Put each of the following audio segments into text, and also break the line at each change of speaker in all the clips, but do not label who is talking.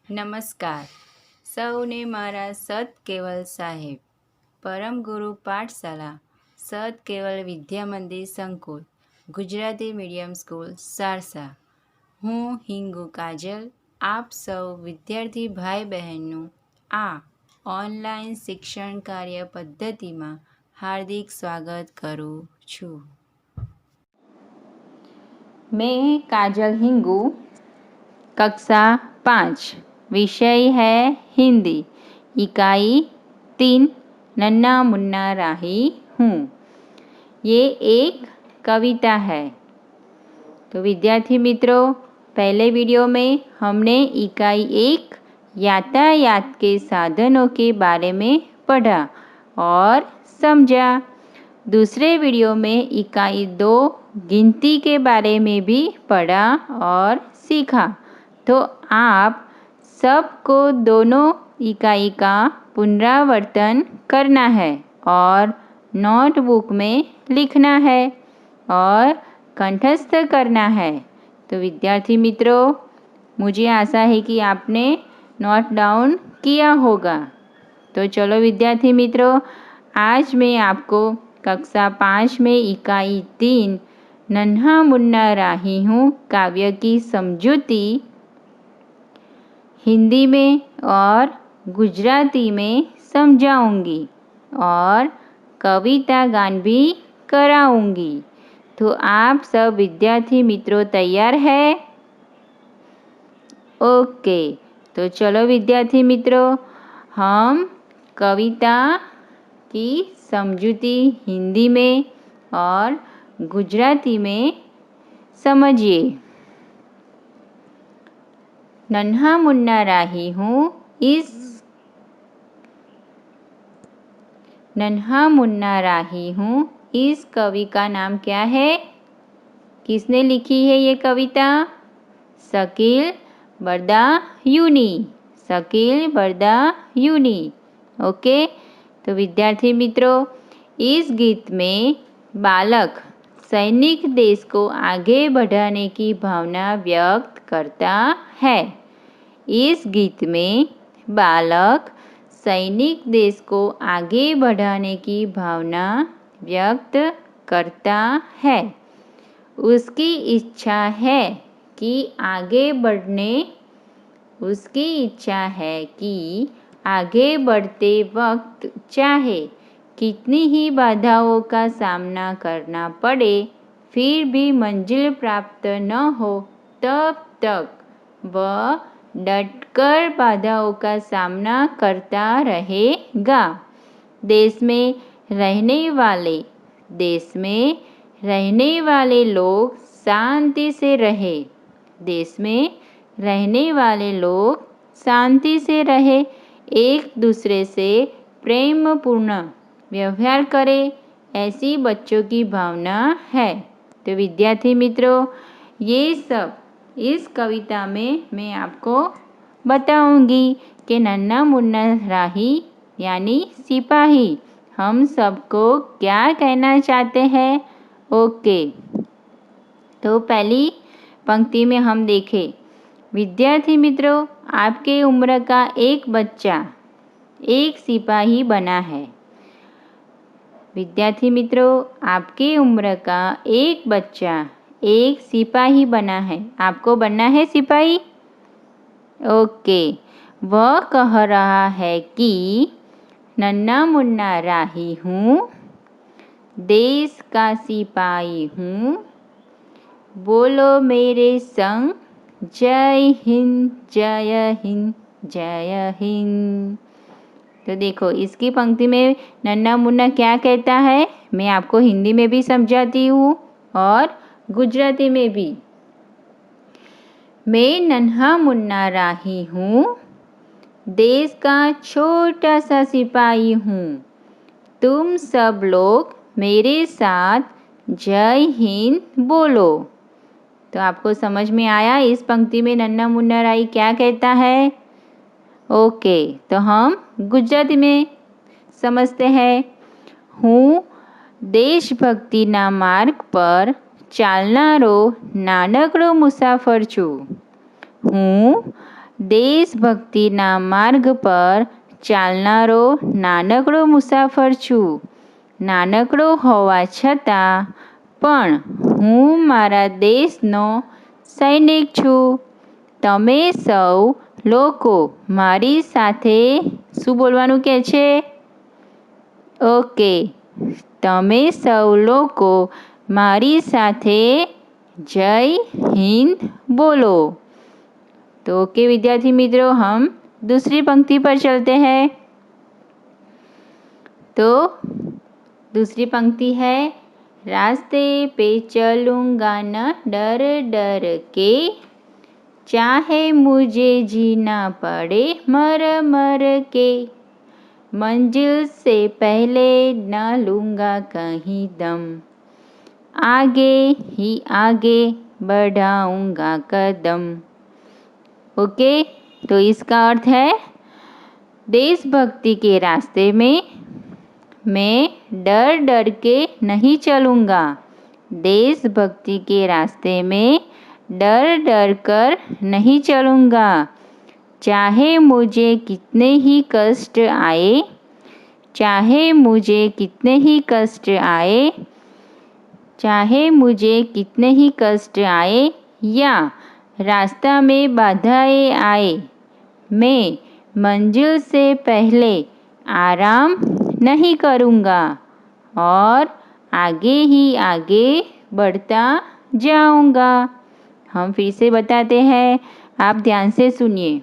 નમસ્કાર સૌને મારા સત કેવલ સાહેબ પરમ ગુરુ પાઠશાલા સત કેવલ વિદ્યા મંદિર સંકુલ ગુજરાતી મીડિયમ સ્કૂલ સારસા। હું હિંગુ કાજલ આપ સૌ વિદ્યાર્થી ભાઈ બહેનનું આ ઓનલાઈન શિક્ષણ કાર્ય પદ્ધતિમાં હાર્દિક સ્વાગત કરું છું।
मैं काजल हिंगू, कक्षा 5, विषय है हिंदी, इकाई 3, नन्ना मुन्ना राही हूँ। ये एक कविता है। तो विद्यार्थी मित्रों, पहले वीडियो में हमने इकाई 1 यातायात के साधनों के बारे में पढ़ा और समझा। दूसरे वीडियो में इकाई 2 गिनती के बारे में भी पढ़ा और सीखा। तो आप सबको दोनों इकाई का पुनरावर्तन करना है और नोटबुक में लिखना है और कंठस्थ करना है। तो विद्यार्थी मित्रों, मुझे आशा है कि आपने नोट डाउन किया होगा। तो चलो विद्यार्थी मित्रों, आज मैं आपको कक्षा 5 में इकाई 3 नन्हा मुन्ना राही हूँ काव्य की समझूती हिंदी में और गुजराती में समझाऊंगी और कविता गान भी कराऊंगी। तो आप सब विद्यार्थी मित्रों तैयार है? ओके, तो चलो विद्यार्थी मित्रों, हम कविता की समझूती हिंदी में और गुजराती में समझिए। नन्हा मुन्ना राही हूँ नन्हा मुन्ना राही हूँ इस कवि का नाम क्या है? किसने लिखी है ये कविता? शकील बरदायूनी। शकील बरदायूनी। ओके, तो विद्यार्थी मित्रों, इस गीत में बालक सैनिक देश को आगे बढ़ाने की भावना व्यक्त करता है। इस गीत में बालक सैनिक देश को आगे बढ़ाने की भावना व्यक्त करता है। उसकी इच्छा है कि आगे बढ़ते वक्त चाहे कितनी ही बाधाओं का सामना करना पड़े, फिर भी मंजिल प्राप्त न हो तब तक वह डटकर बाधाओं का सामना करता रहेगा। देश में रहने वाले लोग शांति से रहे। देश में रहने वाले लोग शांति से रहे, एक दूसरे से प्रेमपूर्ण व्यवहार करें, ऐसी बच्चों की भावना है। तो विद्यार्थी मित्रों, ये सब इस कविता में मैं आपको बताऊंगी कि नन्हा मुन्ना राही यानी सिपाही हम सबको क्या कहना चाहते हैं। ओके, तो पहली पंक्ति में हम देखें, विद्यार्थी मित्रों, आपके उम्र का एक बच्चा एक सिपाही बना है। विद्यार्थी मित्रों, आपके उम्र का एक बच्चा एक सिपाही बना है। आपको बनना है सिपाही? ओके, वह कह रहा है कि नन्हा मुन्ना राही हूँ, देश का सिपाही हूँ, बोलो मेरे संग जय हिंद जय हिंद जय हिंद। तो देखो, इसकी पंक्ति में नन्हा मुन्ना क्या कहता है, मैं आपको हिंदी में भी समझाती हूँ और गुजराती में भी। मैं नन्हा मुन्ना राही हूँ, देश का छोटा सा सिपाही हूँ, तुम सब लोग मेरे साथ जय हिंद बोलो। तो आपको समझ में आया इस पंक्ति में नन्हा मुन्ना राही क्या कहता है? ओके, तो हम गुजराती में समझते हैं। હું દેશભક્તિના માર્ગ પર ચાલનારો નાનકડો મુસાફર છું। હું દેશભક્તિના માર્ગ પર ચાલનારો નાનકડો મુસાફર છું. નાનકડો હોવા છતાં પણ હું મારા દેશનો સૈનિક છું. તમે સૌ લોકો મારી સાથે શું બોલવાનું કહે છે? ઓકે, તમે સૌ લોકો મારી સાથે जय हिंद बोलो. तो ओके विद्यार्थी मित्रों, हम दूसरी पंक्ति पर चलते हैं. तो दूसरी पंक्ति है, रास्ते पे चलूँगा न डर डर के, चाहे मुझे जीना पड़े मर मर के, मंजिल से पहले न लूँगा कहीं दम, आगे ही आगे बढ़ाऊंगा कदम. ओके, तो इसका अर्थ है, देशभक्ति के रास्ते में मैं डर डर के नहीं चलूँगा. देशभक्ति के रास्ते में डर डर कर नहीं चलूँगा. चाहे मुझे कितने ही कष्ट आए, चाहे मुझे कितने ही कष्ट आए, चाहे मुझे कितने ही कष्ट आए या रास्ता में बाधाएं आए, मैं मंजिल से पहले आराम नहीं करूँगा और आगे ही आगे बढ़ता जाऊँगा. हम फिर से बताते हैं, आप ध्यान से सुनिए.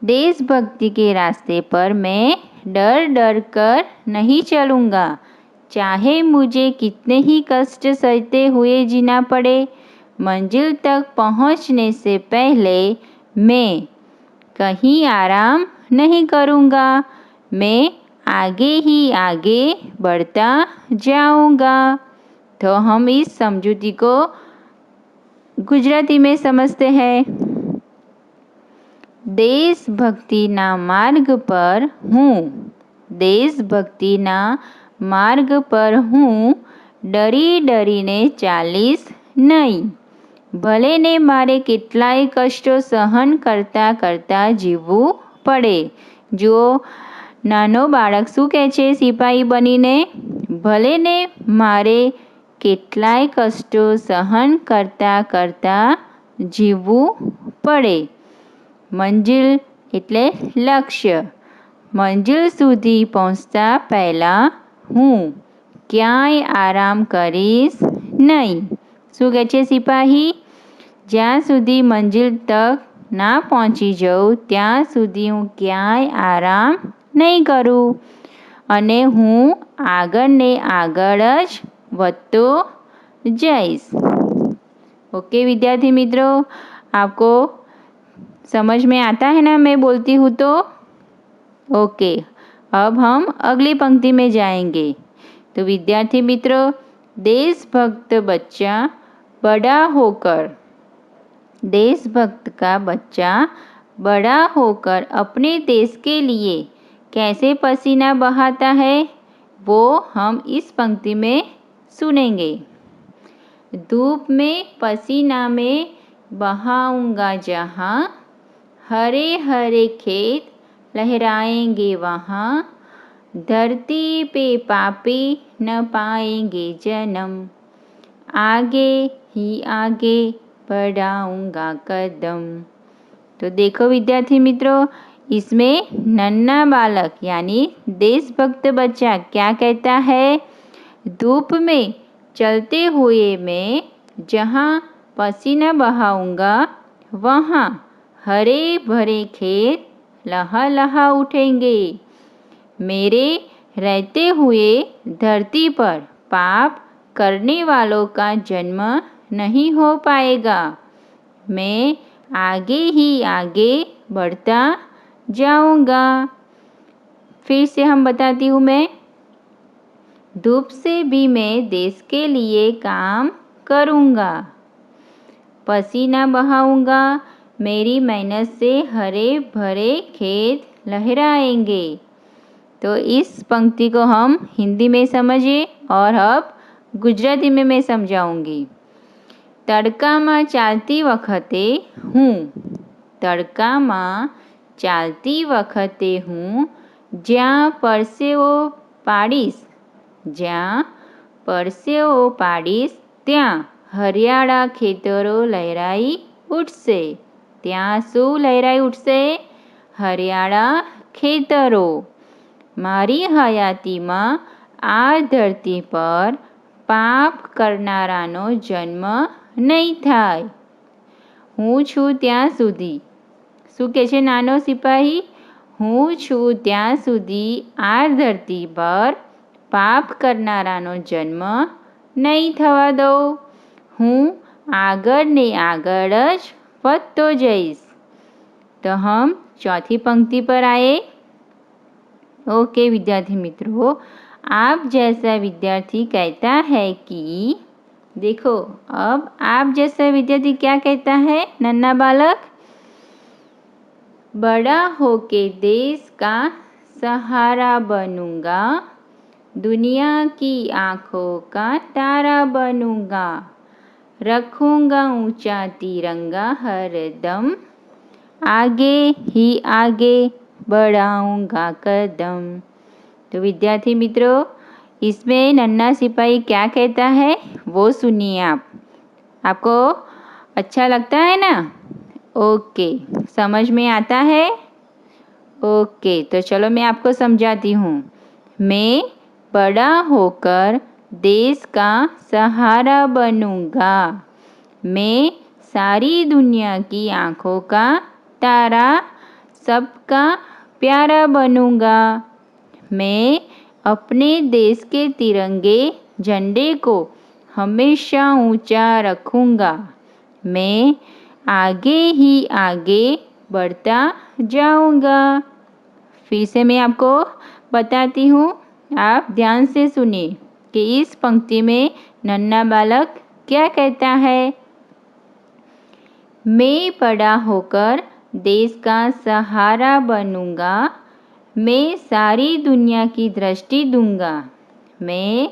देशभक्ति के रास्ते पर मैं डर डर कर नहीं चलूँगा. चाहे मुझे कितने ही कष्ट सहते हुए जीना पड़े, मंजिल तक पहुँचने से पहले मैं कहीं आराम नहीं करूँगा. मैं आगे ही आगे बढ़ता जाऊँगा. तो हम इस समझूती को गुजराती में समझते हैं. देशभक्तिना मार्ग पर हूँ, देशभक्तिना मार्ग पर હું ડરી ડરીને ચાલીશ નહીં. ભલે ને મારે કેટલાય કષ્ટો સહન કરતાં કરતાં જીવવું પડે. જુઓ, નાનો બાળક શું કહે છે સિપાહી બનીને? ભલે ને મારે કેટલાય કષ્ટો સહન કરતાં કરતાં જીવવું પડે. મંજિલ એટલે લક્ષ્ય. મંજિલ સુધી પહોંચતા પહેલાં હું ક્યાંય આરામ કરીશ નહીં. શું કહે છે સિપાહી? જ્યાં સુધી મંજિલ તક ના પહોંચી જાઉં ત્યાં સુધી હું ક્યાંય આરામ નહીં કરું અને હું આગળ ને આગળ જ વધતો જઈશ. ओके विद्यार्थी मित्रों, आपको समझ में आता है ना मैं बोलती हूँ तो? ओके, अब हम अगली पंक्ति में जाएंगे. तो विद्यार्थी मित्रों, देशभक्त बच्चा बड़ा होकर, देशभक्त का बच्चा बड़ा होकर अपने देश के लिए कैसे पसीना बहाता है, वो हम इस पंक्ति में सुनेंगे. धूप में पसीना में बहाऊंगा जहाँ, हरे हरे खेत लहराएंगे वहाँ, धरती पे पापी न पाएंगे जन्म, आगे ही आगे बढ़ाऊंगा कदम. तो देखो विद्यार्थी मित्रों, इसमें नन्हा बालक यानी देशभक्त बच्चा क्या कहता है? धूप में चलते हुए मैं जहाँ पसीना बहाऊंगा वहाँ हरे भरे खेत लहा उठेंगे. मेरे रहते हुए धरती पर पाप करने वालों का जन्म नहीं हो पाएगा. मैं आगे ही आगे बढ़ता जाऊंगा. फिर से हम बताती हूँ मैं. धूप से भी मैं देश के लिए काम करूँगा, पसीना बहाऊंगा, मेरी मेहनत से हरे भरे खेत लहराएंगे. तो इस पंक्ति को हम हिंदी में समझिए और अब गुजराती में मैं समझाऊंगी. તડકામાં ચાલતી વખતે હું તડકામાં ચાલતી વખતે હું જ્યાં પરસેવો પાડીશ ત્યાં હરિયાળા ખેતરો લહેરાઈ ઉઠશે. ત્યાં શું લહેરાઈ ઉઠશે? હરિયાળા ખેતરો. મારી હયાતીમાં આ ધરતી પર પાપ કરનારાનો જન્મ નહીં થાય. હું છું ત્યાં સુધી. શું કહે છે નાનો સિપાહી? હું છું ત્યાં સુધી આ ધરતી પર પાપ કરનારાનો જન્મ નહીં થવા દઉં. હું આગળ ને આગળ જ વધતો જઈશ. तो हम चौथी पंक्ति पर आए. ओके विद्यार्थी मित्रों, आप जैसा विद्यार्थी कहता है कि देखो, अब आप जैसा विद्यार्थी क्या कहता है नन्हा बालक? बड़ा होके देश का सहारा बनूंगा, दुनिया की आँखों का तारा बनूंगा, रखूंगा ऊंचा तिरंगा हरदम, आगे ही आगे बढ़ाऊंगा कदम. तो विद्यार्थी मित्रों, इसमें नन्हा सिपाही क्या कहता है वो सुनिए आप. आपको अच्छा लगता है ना? ओके, समझ में आता है? ओके, तो चलो मैं आपको समझाती हूँ. मैं बड़ा होकर देश का सहारा बनूंगा. मैं सारी दुनिया की आँखों का तारा, सबका प्यारा बनूंगा. मैं अपने देश के तिरंगे झंडे को हमेशा ऊंचा रखूंगा. मैं आगे ही आगे बढ़ता जाऊंगा. फिर से मैं आपको बताती हूँ, आप ध्यान से सुनिए कि इस पंक्ति में नन्हा बालक क्या कहता है. मैं बड़ा होकर देश का सहारा बनूंगा. मैं सारी दुनिया की दृष्टि दूंगा. मैं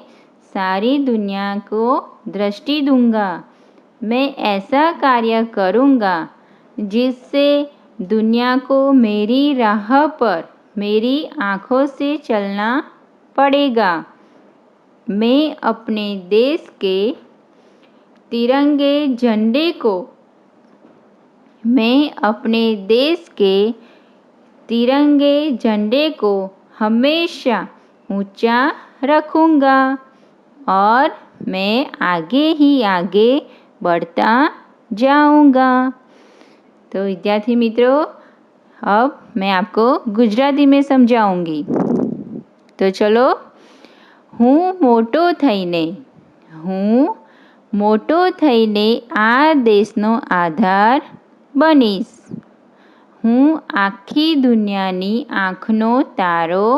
सारी दुनिया को दृष्टि दूंगा. मैं ऐसा कार्य करूंगा जिससे दुनिया को मेरी राह पर मेरी आँखों से चलना पड़ेगा. मैं अपने देश के तिरंगे झंडे को हमेशा ऊंचा रखूंगा और मैं आगे ही आगे बढ़ता जाऊंगा. तो विद्यार्थी मित्रों, अब मैं आपको गुजराती में समझाऊंगी. तो चलो. હું મોટો થઈને આ દેશનો આધાર બનીશ. હું આખી દુનિયાની આંખનો તારો,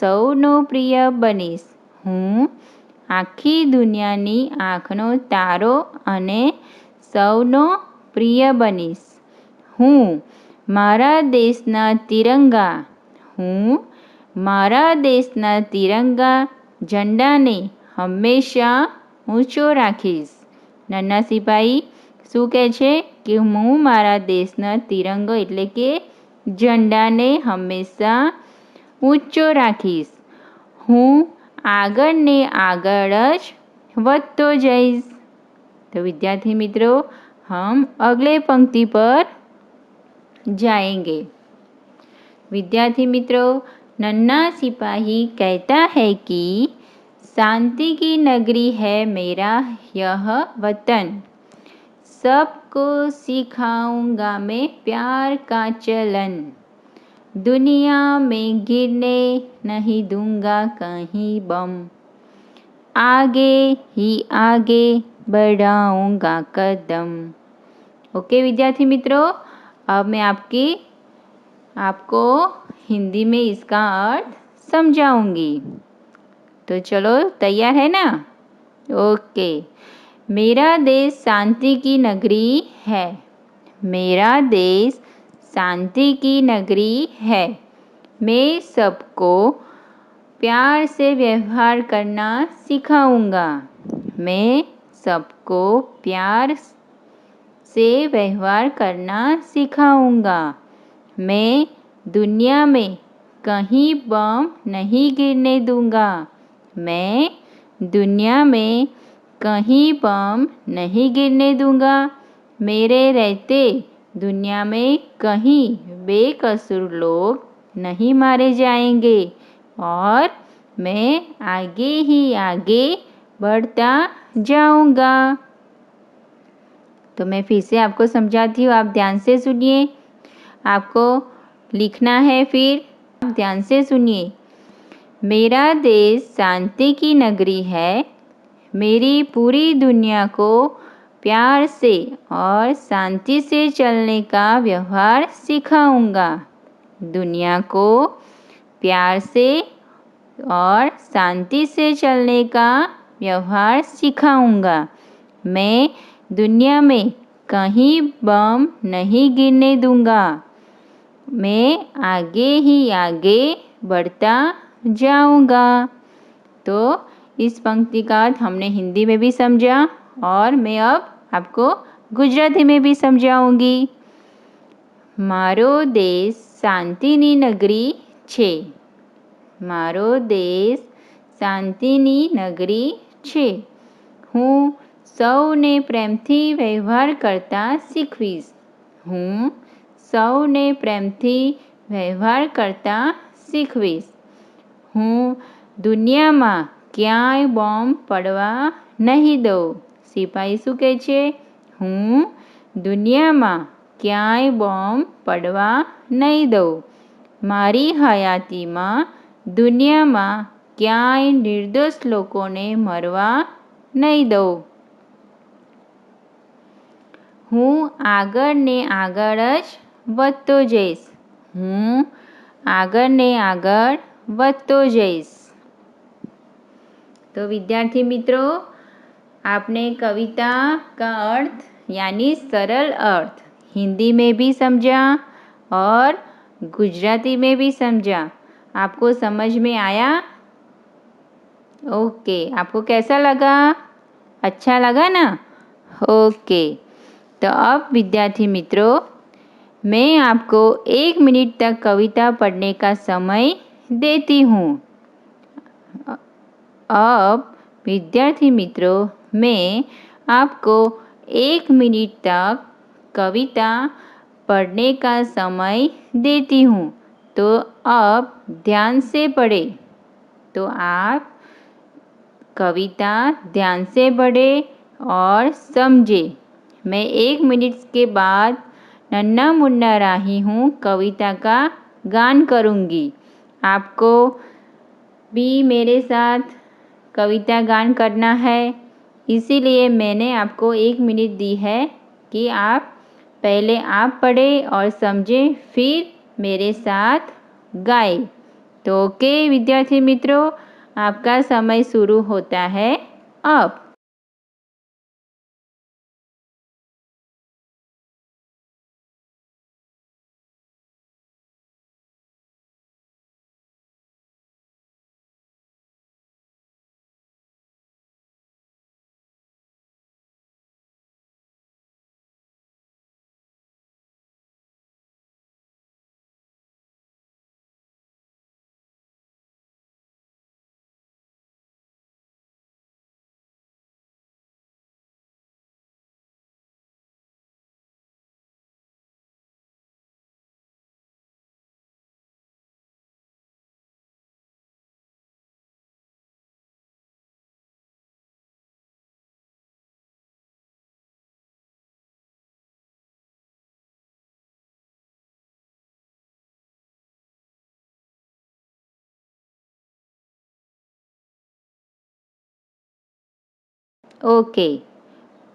સૌનો પ્રિય બનીશ. હું આખી દુનિયાની આંખનો તારો અને સૌનો પ્રિય બનીશ. હું મારા દેશના તિરંગા ઝંડાને હંમેશા ઊંચો રાખીશ. નાના સિપાહી શું કહે છે કે હું મારા દેશના તિરંગો એટલે કે ઝંડાને હંમેશા ઊંચો રાખીશ. હું આગળ ને આગળ જ વધતો જઈશ. तो विद्यार्थी मित्रों, हम अगले पंक्ति पर जाएंगे. विद्यार्थी मित्रों, नन्हा सिपाही कहता है कि शांति की नगरी है मेरा यह वतन. सबको सिखाऊंगा मैं प्यार का चलन. दुनिया में गिरने नहीं दूंगा कहीं बम. आगे ही आगे बढ़ाऊंगा कदम. ओके विद्यार्थी मित्रों, अब मैं आपको हिंदी में इसका अर्थ समझाऊंगी. तो चलो, तैयार है ना? ओके. मेरा देश शांति की नगरी है. मेरा देश शांति की नगरी है. मैं सबको प्यार से व्यवहार करना सिखाऊंगा. मैं सबको प्यार से व्यवहार करना सिखाऊंगा। मैं दुनिया में कहीं बम नहीं गिरने दूंगा। मैं दुनिया में कहीं बम नहीं गिरने दूंगा। मेरे रहते दुनिया में कहीं बेकसूर लोग नहीं मारे जाएंगे और मैं आगे ही आगे बढ़ता जाऊंगा। तो मैं फिर से आपको समझाती हूँ, आप ध्यान से सुनिए। आपको लिखना है, फिर आप ध्यान से सुनिए। मेरा देश शांति की नगरी है। मेरी पूरी दुनिया को प्यार से और शांति से चलने का व्यवहार सिखाऊंगा। दुनिया को प्यार से और शांति से चलने का व्यवहार सिखाऊंगा। मैं दुनिया में कहीं बम नहीं गिरने दूंगा। मैं आगे ही आगे बढ़ता जाऊंगा। तो इस पंक्ति का अर्थ हमने हिंदी में भी समझा और मैं अब आपको गुजराती में भी समझाऊंगी। मारो देश शांतिनी नगरी छे। मारो देश शांतिनी नगरी छे। હું સૌને પ્રેમથી વ્યવહાર કરતા શીખવીશ. હું સૌને પ્રેમથી વ્યવહાર કરતા શીખવીશ. હું દુનિયામાં ક્યાંય બોમ્બ પડવા નહીં દઉં. સિપાહી શું કહે છે? હું દુનિયામાં ક્યાંય બોમ્બ પડવા નહીં દઉં. મારી હયાતીમાં દુનિયામાં ક્યાંય નિર્દોષ લોકોને મરવા નહીં દઉં. હું આગળ ને આગળ જ વધતો જઈશ. હું આગળ ને આગળ વધતો जइस। तो विद्यार्थी मित्रों, आपने कविता का अर्थ यानी सरल अर्थ हिंदी में भी समझा और गुजराती में भी समझा। आपको समझ में आया? ओके, आपको कैसा लगा? अच्छा लगा ना? ओके, तो अब विद्यार्थी मित्रों, मैं आपको 1 मिनट तक कविता पढ़ने का समय देती हूँ। अब विद्यार्थी मित्रों, मैं आपको 1 मिनट तक कविता पढ़ने का समय देती हूँ। तो अब ध्यान से पढ़े। तो आप कविता ध्यान से पढ़े और समझे। मैं 1 मिनट के बाद नन्ना मुन्ना राही हूँ कविता का गान करूँगी। आपको भी मेरे साथ कविता गान करना है, इसीलिए मैंने आपको 1 मिनट दी है कि आप पहले आप पढ़ें और समझें, फिर मेरे साथ गाएं। तो ओके विद्यार्थी मित्रों, आपका समय शुरू होता है अब। ओके,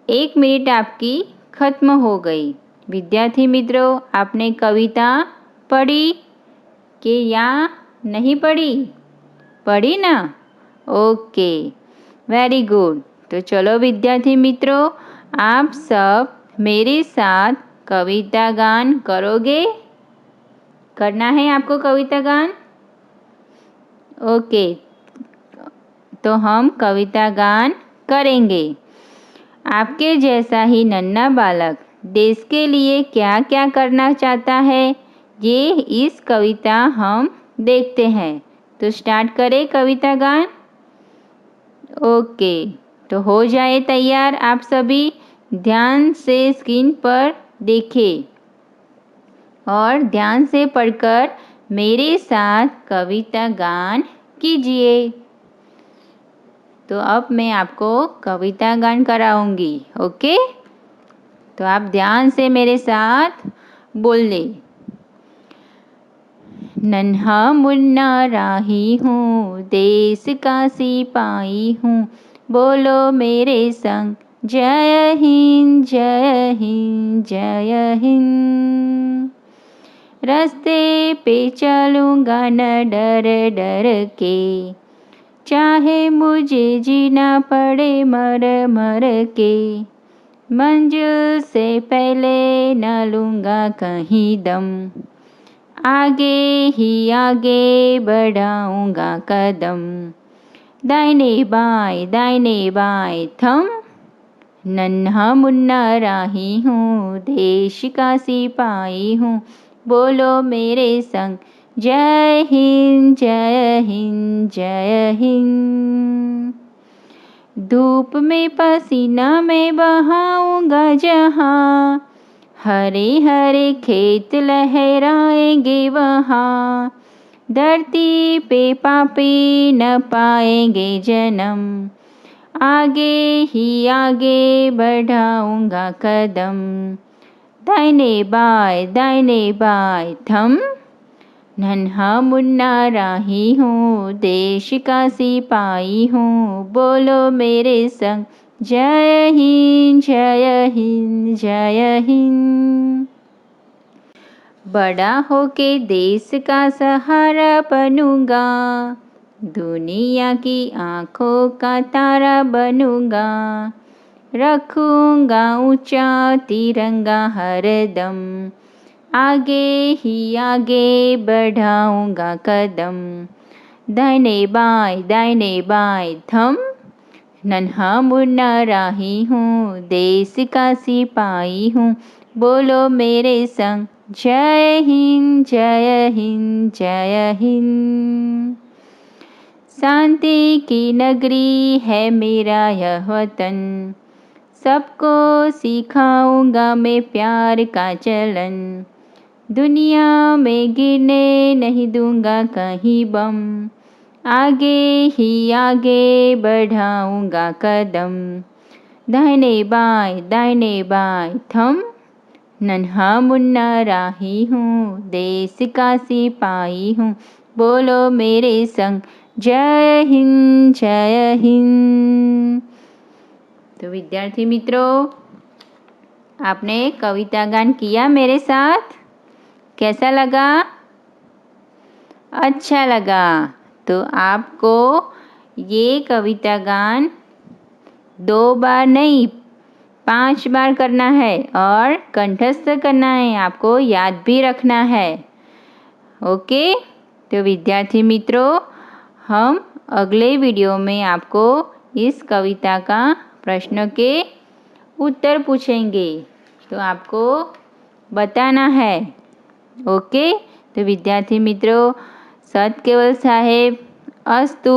1 मिनट आपकी ख़त्म हो गई। विद्यार्थी मित्रों, आपने कविता पढ़ी कि या नहीं पढ़ी? पढ़ी ना? Okay, very good. तो चलो विद्यार्थी मित्रों, आप सब मेरे साथ कविता गान करोगे? करना है आपको कविता गान? ओके, तो हम कविता गान करेंगे। आपके जैसा ही नन्हा बालक देश के लिए क्या क्या करना चाहता है, ये इस कविता हम देखते हैं। तो स्टार्ट करें कविता गान। ओके, तो हो जाए तैयार आप सभी। ध्यान से स्क्रीन पर देखें और ध्यान से पढ़कर मेरे साथ कविता गान कीजिए। तो अब मैं आपको कविता गान कराऊंगी। ओके, तो आप ध्यान से मेरे साथ बोल ले। नन्हा मुन्ना राही हूँ, देश का सिपाही हूँ, बोलो मेरे संग जय हिंद जय हिंद जय हिंद। रास्ते पे चलूँगा न डर डर के, चाहे मुझे जीना पड़े मर मर के। मंजिल से पहले न लूँगा कहीं दम, आगे ही आगे बढ़ाऊँगा कदम। दाहिने बाएं थम, नन्हा मुन्ना राही हूँ, देश का सिपाही हूँ, बोलो मेरे संग जय हिंद जय हिंद जय हिंद। धूप में पसीना में बहाऊंगा जहाँ, हरे हरे खेत लहराएंगे वहाँ। धरती पे पापी न पाएंगे जन्म, आगे ही आगे बढ़ाऊंगा कदम। दाहिने बाएं थम, नन्हा मुन्ना राही हूँ, देश का सिपाही हूँ, बोलो मेरे संग जय हिंद जय हिंद जय हिंद। बड़ा होके देश का सहारा बनूंगा, दुनिया की आँखों का तारा बनूंगा। रखूंगा ऊंचा तिरंगा हरदम, आगे ही आगे बढ़ाऊंगा कदम। दाहिने बाएं थम, नन्हा मुन्ना राही हूँ, देश का सिपाही हूँ, बोलो मेरे संग जय हिंद जय हिंद जय हिंद। शांति की नगरी है मेरा यह वतन, सबको सिखाऊंगा मैं प्यार का चलन। दुनिया में गिरने नहीं दूंगा कहीं बम, आगे ही आगे बढ़ाऊंगा कदम। दाहिने बाएं थम, नन्हा मुन्ना राही हूँ, देश का सिपाही हूँ, बोलो मेरे संग जय हिंद जय हिंद। तो विद्यार्थी मित्रों, आपने कविता गान किया मेरे साथ, कैसा लगा? अच्छा लगा तो आपको ये कविता गान 2 बार नहीं 5 बार करना है और कंठस्थ करना है, आपको याद भी रखना है। ओके, तो विद्यार्थी मित्रों, हम अगले वीडियो में आपको इस कविता का प्रश्न के उत्तर पूछेंगे, तो आपको बताना है। ओके, तो विद्यार्थी मित्रों, सत केवल साहेब अस्तु।